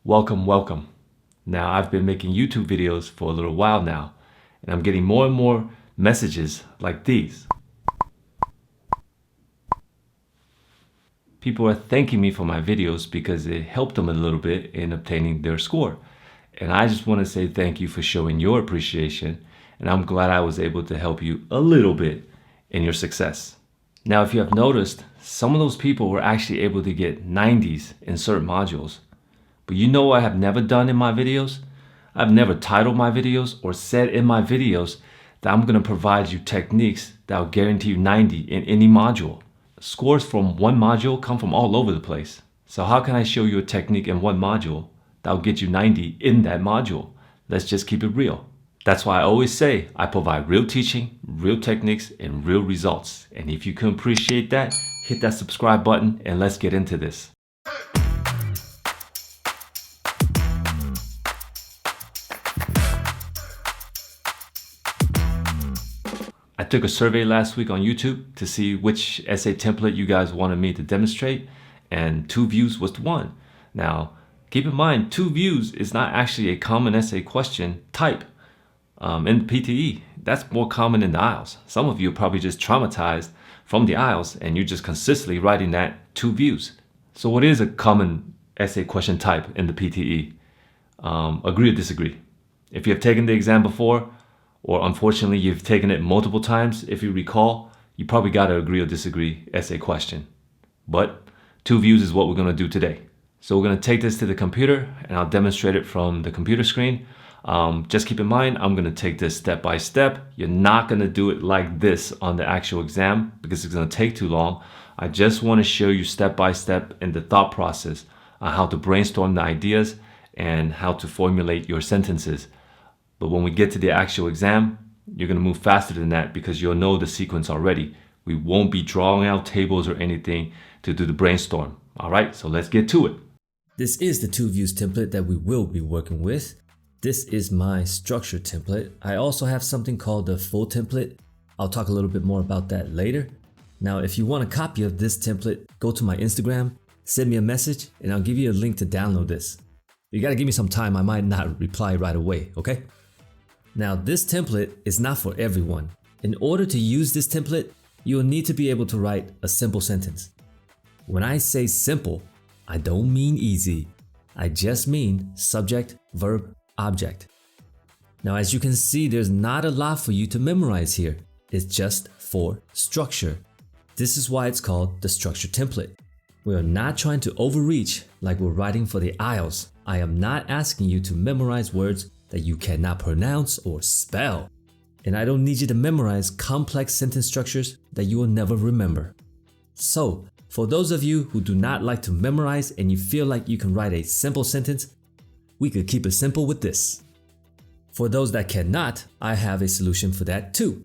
Welcome, welcome. Now, I've been making YouTube videos for a little while now, and I'm getting more and more messages like these. People are thanking me for my videos because it helped them a little bit in obtaining their score. And I just want to say thank you for showing your appreciation, and I'm glad I was able to help you a little bit in your success. Now, if you have noticed, some of those people were actually able to get 90s in certain modules. But you know what I have never done in my videos? I've never titled my videos or said in my videos that I'm going to provide you techniques that will guarantee you 90 in any module. Scores from one module come from all over the place. So how can I show you a technique in one module that will get you 90 in that module? Let's just keep it real. That's why I always say I provide real teaching, real techniques, and real results. And if you can appreciate that, hit that subscribe button and let's get into this. I took a survey last week on YouTube to see which essay template you guys wanted me to demonstrate, and 2 views was the one. Now, keep in mind, 2 views is not actually a common essay question type in PTE. That's more common in the IELTS. Some of you are probably just traumatized from the IELTS and you're just consistently writing that 2 views. So what is a common essay question type in the PTE? Agree or disagree? If you have taken the exam before, or unfortunately you've taken it multiple times, if you recall, you probably got to agree or disagree essay question. But 2 views is what we're going to do today. So we're going to take this to the computer and I'll demonstrate it from the computer screen. Just keep in mind, I'm going to take this step by step. You're not going to do it like this on the actual exam because it's going to take too long. I just want to show you step by step in the thought process on how to brainstorm the ideas and how to formulate your sentences. But when we get to the actual exam, you're going to move faster than that because you'll know the sequence already. We won't be drawing out tables or anything to do the brainstorm. All right, so let's get to it. This is the 2 views template that we will be working with. This is my structure template. I also have something called the full template. I'll talk a little bit more about that later. Now, if you want a copy of this template, go to my Instagram, send me a message, and I'll give you a link to download this. You gotta give me some time. I might not reply right away, okay? Now, this template is not for everyone. In order to use this template, you will need to be able to write a simple sentence. When I say simple, I don't mean easy. I just mean subject, verb, object. Now, as you can see, there's not a lot for you to memorize here. It's just for structure. This is why it's called the structure template. We are not trying to overreach like we're writing for the IELTS. I am not asking you to memorize words that you cannot pronounce or spell. And I don't need you to memorize complex sentence structures that you will never remember. So, for those of you who do not like to memorize and you feel like you can write a simple sentence, we could keep it simple with this. For those that cannot, I have a solution for that too.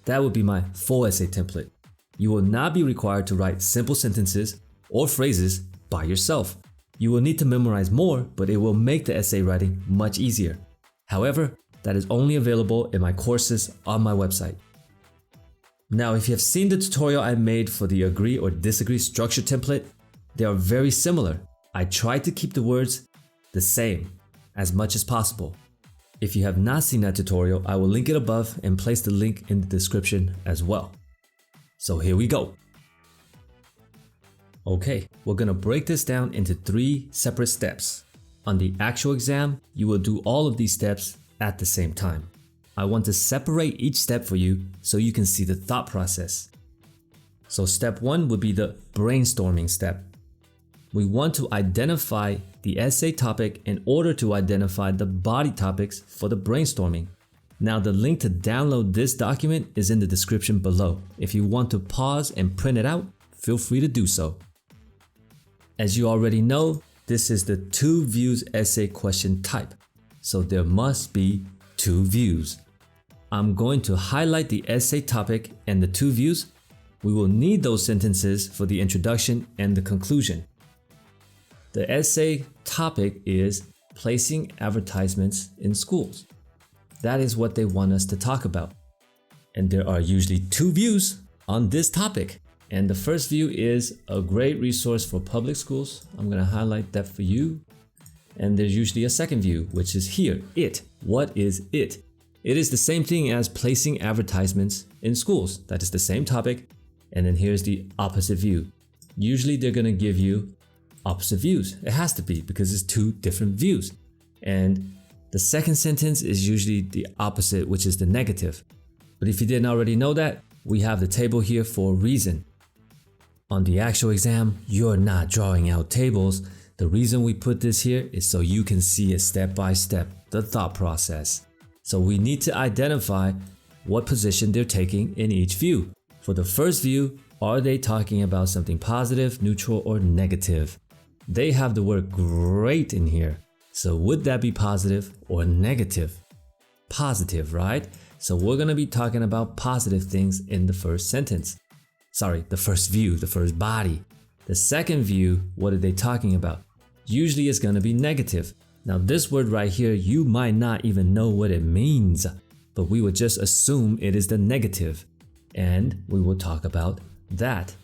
That would be my full essay template. You will not be required to write simple sentences or phrases by yourself. You will need to memorize more, but it will make the essay writing much easier. However, that is only available in my courses on my website. Now, if you have seen the tutorial I made for the agree or disagree structure template, they are very similar. I tried to keep the words the same as much as possible. If you have not seen that tutorial, I will link it above and place the link in the description as well. So here we go. Okay, we're gonna break this down into 3 separate steps. On the actual exam, you will do all of these steps at the same time. I want to separate each step for you so you can see the thought process. So step 1 would be the brainstorming step. We want to identify the essay topic in order to identify the body topics for the brainstorming. Now, the link to download this document is in the description below. If you want to pause and print it out, feel free to do so. As you already know, this is the 2 views essay question type, so there must be 2 views. I'm going to highlight the essay topic and the 2 views. We will need those sentences for the introduction and the conclusion. The essay topic is placing advertisements in schools. That is what they want us to talk about. And there are usually 2 views on this topic. And the first view is a great resource for public schools. I'm going to highlight that for you. and there's usually a second view, which is here, it. What is it? It is the same thing as placing advertisements in schools. That is the same topic. And then here's the opposite view. Usually they're gonna give you opposite views. It has to be because it's two different views. And the second sentence is usually the opposite, which is the negative. But if you didn't already know that, we have the table here for a reason. On the actual exam, you're not drawing out tables. The reason we put this here is so you can see it step by step, the thought process. So we need to identify what position they're taking in each view. For the first view, are they talking about something positive, neutral, or negative? They have the word great in here. So would that be positive or negative? Positive, right? So we're gonna be talking about positive things in the first sentence. Sorry, the first view, the first body. The second view, what are they talking about? Usually it's gonna be negative. Now this word right here, you might not even know what it means, but we would just assume it is the negative, and we will talk about that.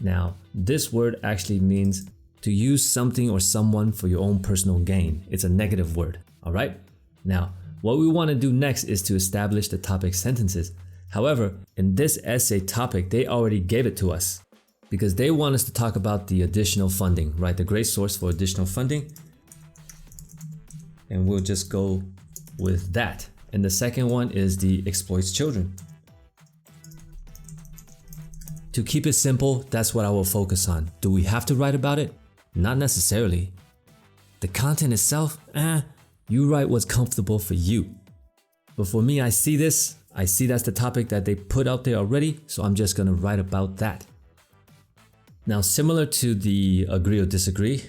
Now, this word actually means to use something or someone for your own personal gain. It's a negative word, all right? Now, what we want to do next is to establish the topic sentences. However, in this essay topic, they already gave it to us because they want us to talk about the additional funding, right? The great source for additional funding. And we'll just go with that. And the second one is the exploits children. To keep it simple, that's what I will focus on. Do we have to write about it? Not necessarily. The content itself, you write what's comfortable for you. But for me, I see that's the topic that they put out there already, so I'm just gonna write about that. Now, similar to the agree or disagree,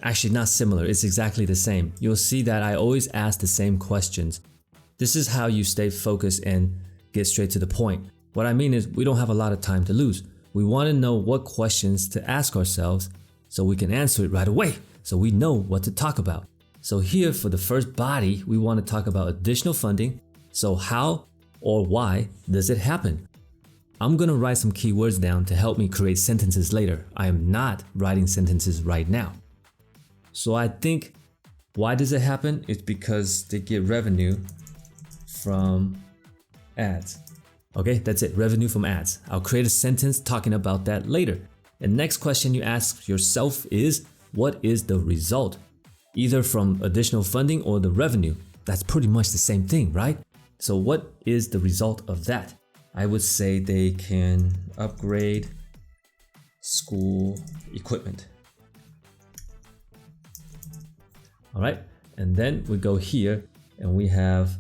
actually not similar, it's exactly the same. You'll see that I always ask the same questions. This is how you stay focused and get straight to the point. What I mean is we don't have a lot of time to lose. We want to know what questions to ask ourselves so we can answer it right away, so we know what to talk about. So here for the first body, we want to talk about additional funding. So how or why does it happen? I'm going to write some keywords down to help me create sentences later. I am not writing sentences right now. So I think why does it happen? It's because they get revenue from ads. Okay, that's it, revenue from ads. I'll create a sentence talking about that later. And next question you ask yourself is, what is the result? Either from additional funding or the revenue. That's pretty much the same thing, right? So what is the result of that? I would say they can upgrade school equipment. All right, and then we go here and we have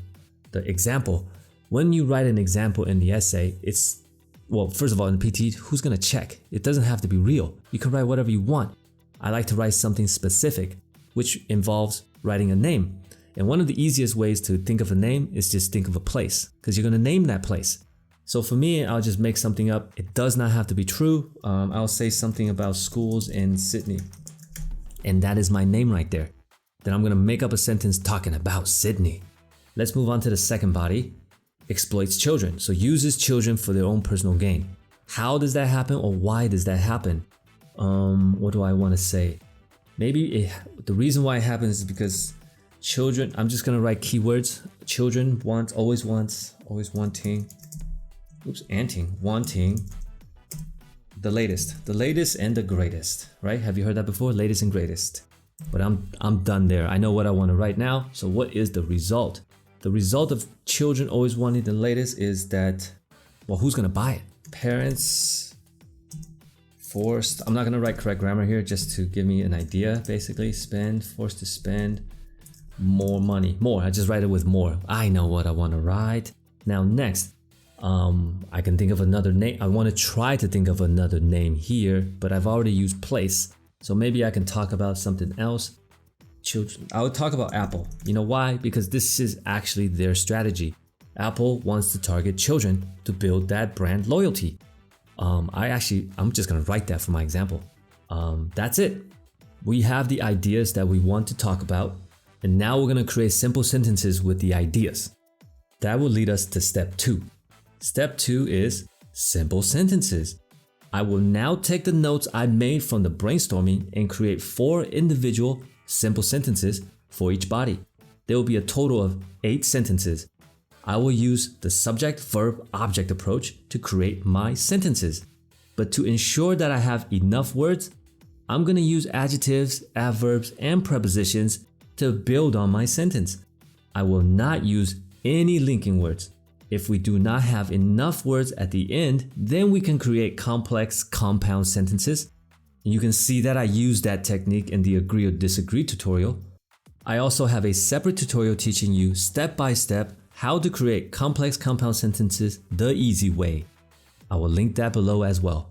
the example. When you write an example in the essay, it's, well, first of all, in the PTE, who's gonna check? It doesn't have to be real. You can write whatever you want. I like to write something specific, which involves writing a name. And one of the easiest ways to think of a name is just think of a place, because you're gonna name that place. So for me, I'll just make something up. It does not have to be true. I'll say something about schools in Sydney. And that is my name right there. Then I'm gonna make up a sentence talking about Sydney. Let's move on to the second body. Exploits children, so uses children for their own personal gain. How does that happen, or why does that happen? What do I want to say? Maybe the reason why it happens is because children, I'm just gonna write keywords. Children always wanting the latest and the greatest, right? Have you heard that before? Latest and greatest. But I'm done there. I know what I want to write now. So what is the result? The result of children always wanting the latest is that, well, who's gonna buy it? Parents forced, I'm not gonna write correct grammar here just to give me an idea, basically. Forced to spend more money. More, I just write it with more. I know what I wanna write. Now next, I can think of another name. I wanna try to think of another name here, but I've already used place. So maybe I can talk about something else. Children. I would talk about Apple. You know why? Because this is actually their strategy. Apple wants to target children to build that brand loyalty. I'm just gonna write that for my example. That's it. We have the ideas that we want to talk about, and now we're gonna create simple sentences with the ideas. That will lead us to step 2. Step 2 is simple sentences. I will now take the notes I made from the brainstorming and create 4 individual simple sentences for each body. There will be a total of 8 sentences. I will use the subject, verb, object approach to create my sentences. But to ensure that I have enough words, I'm going to use adjectives, adverbs, and prepositions to build on my sentence. I will not use any linking words. If we do not have enough words at the end, then we can create complex compound sentences. You can see that I used that technique in the agree or disagree tutorial. I also have a separate tutorial teaching you step by step how to create complex compound sentences the easy way. I will link that below as well.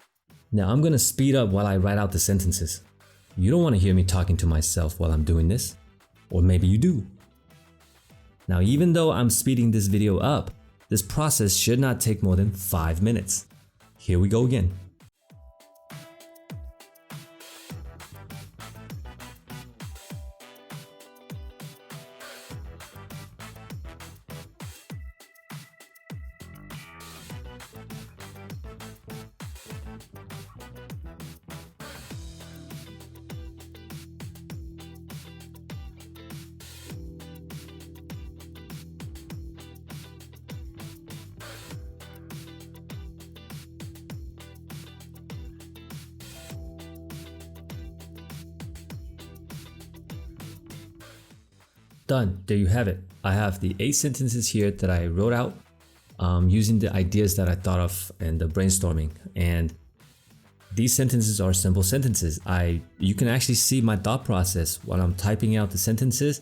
Now I'm going to speed up while I write out the sentences. You don't want to hear me talking to myself while I'm doing this. Or maybe you do. Now even though I'm speeding this video up, this process should not take more than 5 minutes. Here we go again. Done. There you have it. I have the 8 sentences here that I wrote out using the ideas that I thought of in the brainstorming. And these sentences are simple sentences. You can actually see my thought process while I'm typing out the sentences.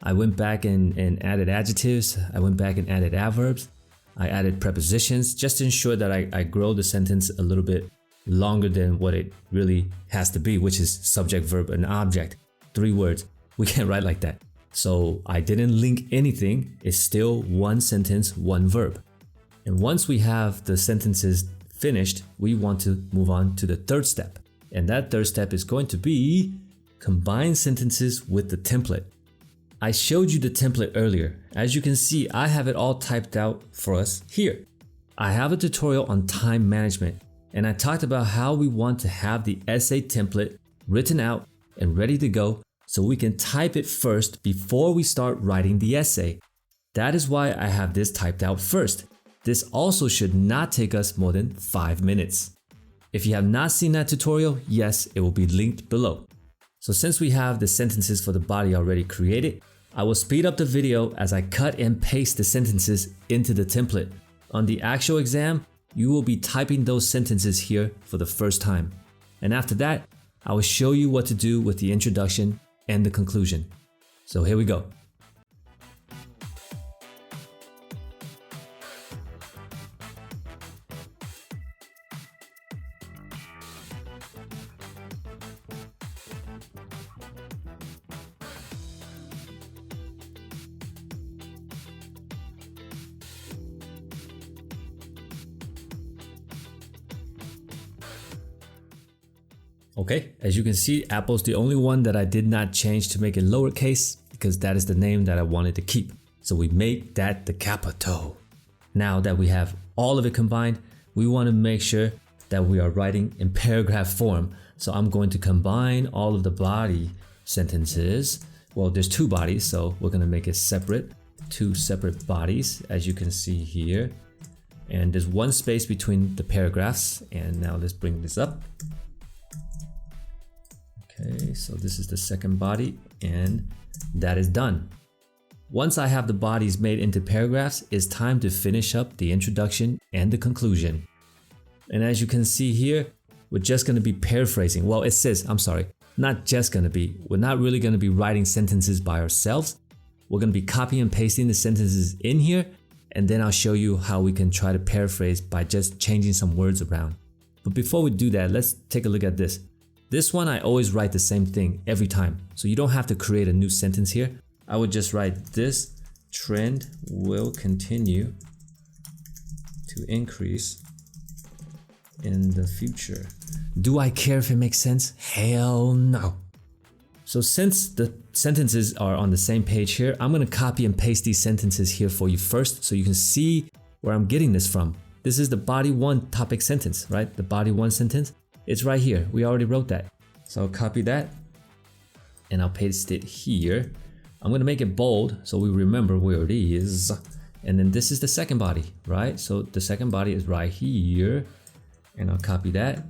I went back and added adjectives. I went back and added adverbs. I added prepositions just to ensure that I grow the sentence a little bit longer than what it really has to be, which is subject, verb, and object. 3 words. We can't write like that. So I didn't link anything. It's still 1 sentence, 1 verb. And once we have the sentences finished, we want to move on to the 3rd step. And that 3rd step is going to be combine sentences with the template. I showed you the template earlier. As you can see, I have it all typed out for us here. I have a tutorial on time management, and I talked about how we want to have the essay template written out and ready to go so we can type it first before we start writing the essay. That is why I have this typed out first. This also should not take us more than 5 minutes. If you have not seen that tutorial, yes, it will be linked below. So since we have the sentences for the body already created, I will speed up the video as I cut and paste the sentences into the template. On the actual exam, you will be typing those sentences here for the first time. And after that, I will show you what to do with the introduction and the conclusion. So here we go. Okay, as you can see, Apple's the only one that I did not change to make it lowercase because that is the name that I wanted to keep. So we make that the capital. Now that we have all of it combined, we want to make sure that we are writing in paragraph form. So I'm going to combine all of the body sentences. Well, there's 2 bodies, so we're going to make it separate. 2 separate bodies, as you can see here. And there's 1 space between the paragraphs. And now let's bring this up. Okay, so this is the 2nd body, and that is done. Once I have the bodies made into paragraphs, it's time to finish up the introduction and the conclusion. And as you can see here, we're just going to be paraphrasing. Well, it says, I'm sorry, not just going to be. We're not really going to be writing sentences by ourselves. We're going to be copying and pasting the sentences in here, and then I'll show you how we can try to paraphrase by just changing some words around. But before we do that, let's take a look at this. This one, I always write the same thing every time. So you don't have to create a new sentence here. I would just write this trend will continue to increase in the future. Do I care if it makes sense? Hell no. So since the sentences are on the same page here, I'm going to copy and paste these sentences here for you first so you can see where I'm getting this from. This is the body 1 topic sentence, right? The body 1 sentence. It's right here. We already wrote that. So I'll copy that and I'll paste it here. I'm gonna make it bold so we remember where it is. And then this is the second body, right? So the second body is right here. And I'll copy that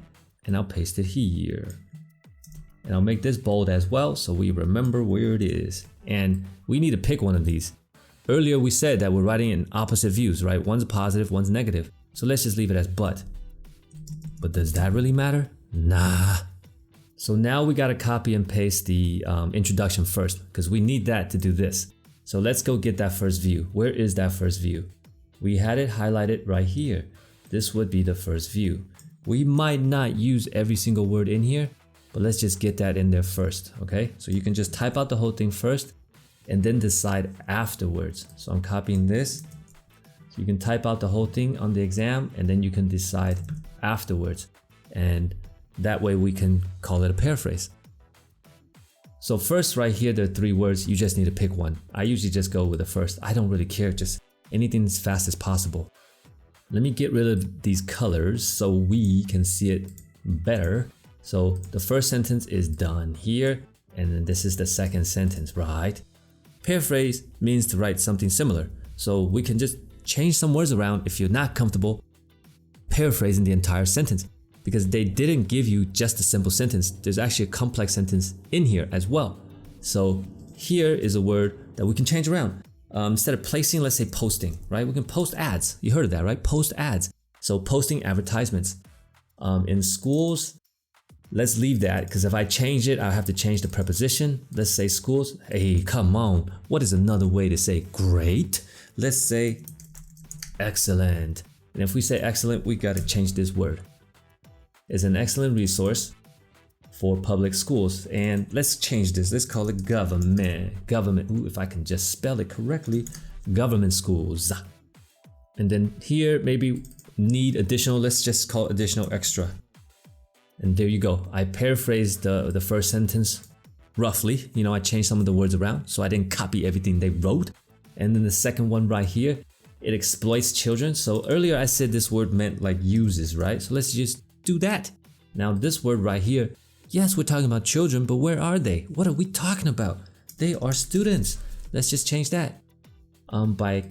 and I'll paste it here. And I'll make this bold as well so we remember where it is. And we need to pick one of these. Earlier we said that we're writing in opposite views, right? One's positive, one's negative. So let's just leave it as but. But does that really matter? Nah. So now we gotta copy and paste the introduction first because we need that to do this. So let's go get that first view. Where is that first view? We had it highlighted right here. This would be the first view. We might not use every single word in here, but let's just get that in there first, okay? So you can just type out the whole thing first and then decide afterwards. So I'm copying this. So you can type out the whole thing on the exam and then you can decide afterwards. And that way we can call it a paraphrase. So first right here, there are 3 words. You just need to pick one. I usually just go with the first. I don't really care, just anything as fast as possible. Let me get rid of these colors so we can see it better. So the first sentence is done here. And then this is the second sentence, right? Paraphrase means to write something similar. So we can just change some words around if you're not comfortable paraphrasing the entire sentence. Because they didn't give you just a simple sentence. There's actually a complex sentence in here as well. So here is a word that we can change around. Instead of placing, let's say posting, right? We can post ads. You heard of that, right? Post ads. So posting advertisements. In schools, let's leave that because if I change it, I'll have to change the preposition. Let's say schools. Hey, come on. What is another way to say great? Let's say excellent. And if we say excellent, we got to change this word. Is an excellent resource for public schools. And let's change this. Let's call it government. Government. Ooh, if I can just spell it correctly. Government schools. And then here, maybe need additional. Let's just call it additional extra. And there you go. I paraphrased the first sentence roughly. You know, I changed some of the words around so I didn't copy everything they wrote. And then the second one right here, it exploits children. So earlier I said this word meant like uses, right? So let's just do that. Now this word right here, yes, we're talking about children, but where are they? What are we talking about? They are students. Let's just change that. By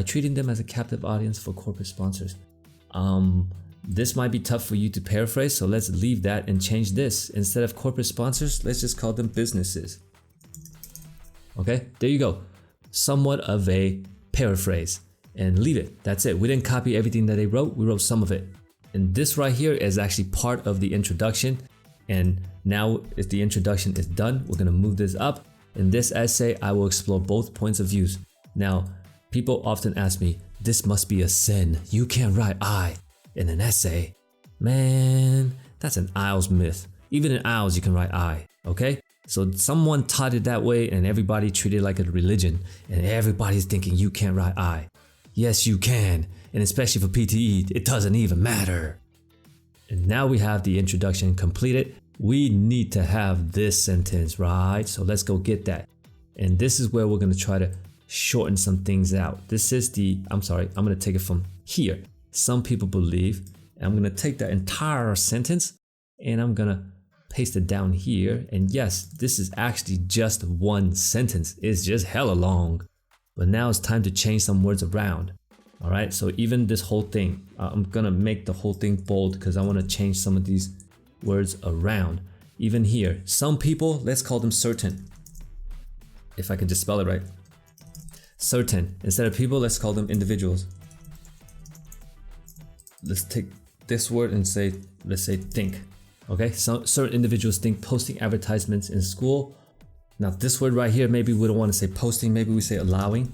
treating them as a captive audience for corporate sponsors. This might be tough for you to paraphrase, so let's leave that and change this. Instead of corporate sponsors, let's just call them businesses. Okay, there you go. Somewhat of a paraphrase. And leave it. That's it. We didn't copy everything that they wrote. We wrote some of it. And this right here is actually part of the introduction. And now if the introduction is done, we're going to move this up. In this essay, I will explore both points of views. Now, people often ask me, this must be a sin. You can't write I in an essay. Man, that's an IELTS myth. Even in IELTS, you can write I, okay? So someone taught it that way and everybody treated it like a religion. And everybody's thinking you can't write I. Yes, you can. And especially for PTE, it doesn't even matter. And now we have the introduction completed. We need to have this sentence, right? So let's go get that. And this is where we're going to try to shorten some things out. This is I'm going to take it from here. Some people believe, and I'm going to take that entire sentence and I'm going to paste it down here. And yes, this is actually just one sentence. It's just hella long. But now it's time to change some words around. All right, so even this whole thing, I'm gonna make the whole thing bold because I want to change some of these words around. Even here, some people, let's call them certain. If I can just spell it right. Certain. Instead of people, let's call them individuals. Let's take this word and say, let's say think. Okay, so certain individuals think posting advertisements in school. Now this word right here, maybe we don't want to say posting, maybe we say allowing.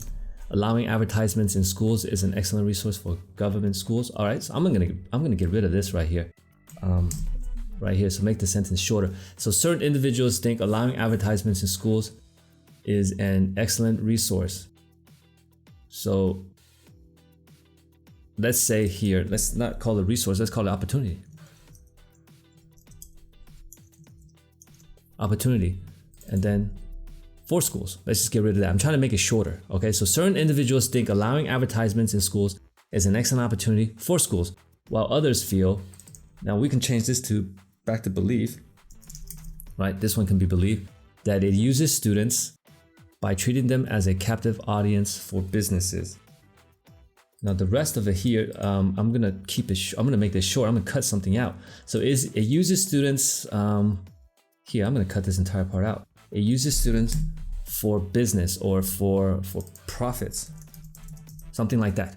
Allowing advertisements in schools is an excellent resource for government schools. All right, so I'm gonna get rid of this right here, so make the sentence shorter. So certain individuals think allowing advertisements in schools is an excellent resource. So let's say here, let's not call it resource, let's call it opportunity. Opportunity, and then for schools. Let's just get rid of that. I'm trying to make it shorter. Okay, so certain individuals think allowing advertisements in schools is an excellent opportunity for schools, while others feel, now we can change this to back to believe, right? This one can be believe, that it uses students by treating them as a captive audience for businesses. Now the rest of it here, I'm gonna keep it. I'm gonna make this short. I'm gonna cut something out. So it uses students. Here, I'm gonna cut this entire part out. It uses students for business or for profits, something like that.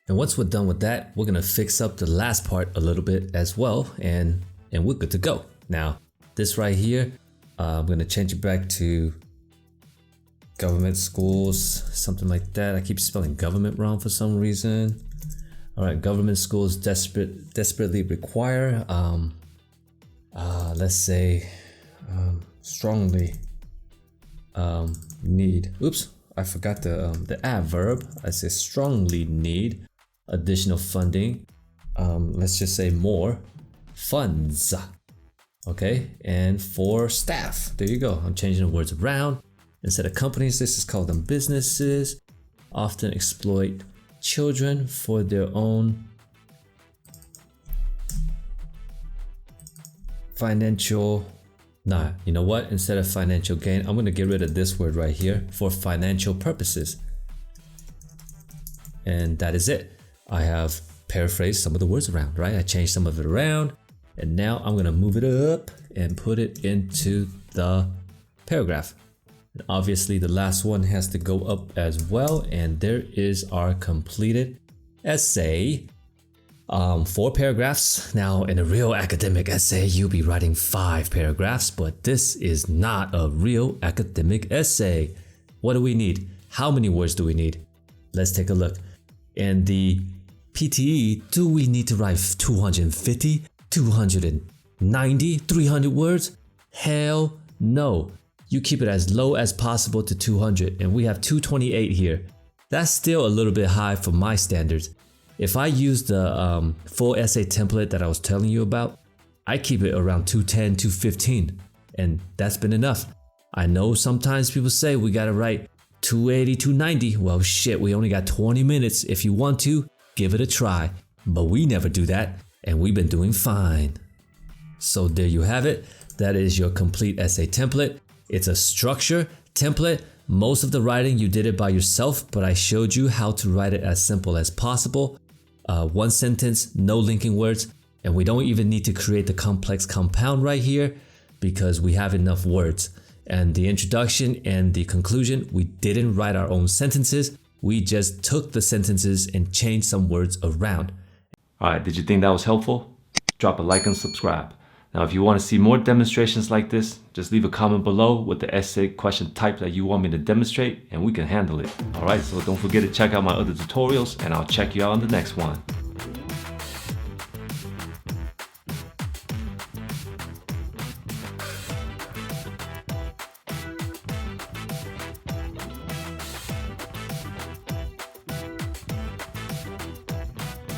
And once we're done with that, we're gonna fix up the last part a little bit as well, and we're good to go. Now, this right here, I'm gonna change it back to government schools, something like that. I keep spelling government wrong for some reason. All right, government schools desperately require, let's say, strongly need. Oops, I forgot the adverb. I say strongly need additional funding. Let's just say more funds. Okay, and for staff. There you go. I'm changing the words around. Instead of companies, this is called them businesses. Often exploit children for their own financial. Nah, you know what? Instead of financial gain, I'm gonna get rid of this word right here, for financial purposes. And that is it. I have paraphrased some of the words around, right? I changed some of it around, and now I'm gonna move it up and put it into the paragraph. And obviously the last one has to go up as well, and there is our completed essay. 4 paragraphs. Now in a real academic essay, you'll be writing 5 paragraphs, but this is not a real academic essay. What do we need? How many words do we need? Let's take a look. In the PTE, do we need to write 250, 290, 300 words? Hell no. You keep it as low as possible to 200, and we have 228 here. That's still a little bit high for my standards. If I use the full essay template that I was telling you about, I keep it around 210, 215, and that's been enough. I know sometimes people say we gotta write 280, 290. Well, shit, we only got 20 minutes. If you want to, give it a try. But we never do that, and we've been doing fine. So there you have it. That is your complete essay template. It's a structure template. Most of the writing you did it by yourself, but I showed you how to write it as simple as possible. 1 sentence, no linking words, and we don't even need to create the complex compound right here because we have enough words. And the introduction and the conclusion, we didn't write our own sentences. We just took the sentences and changed some words around. All right, did you think that was helpful? Drop a like and subscribe. Now, if you want to see more demonstrations like this, just leave a comment below with the essay question type that you want me to demonstrate, and we can handle it. All right, so don't forget to check out my other tutorials, and I'll check you out on the next one.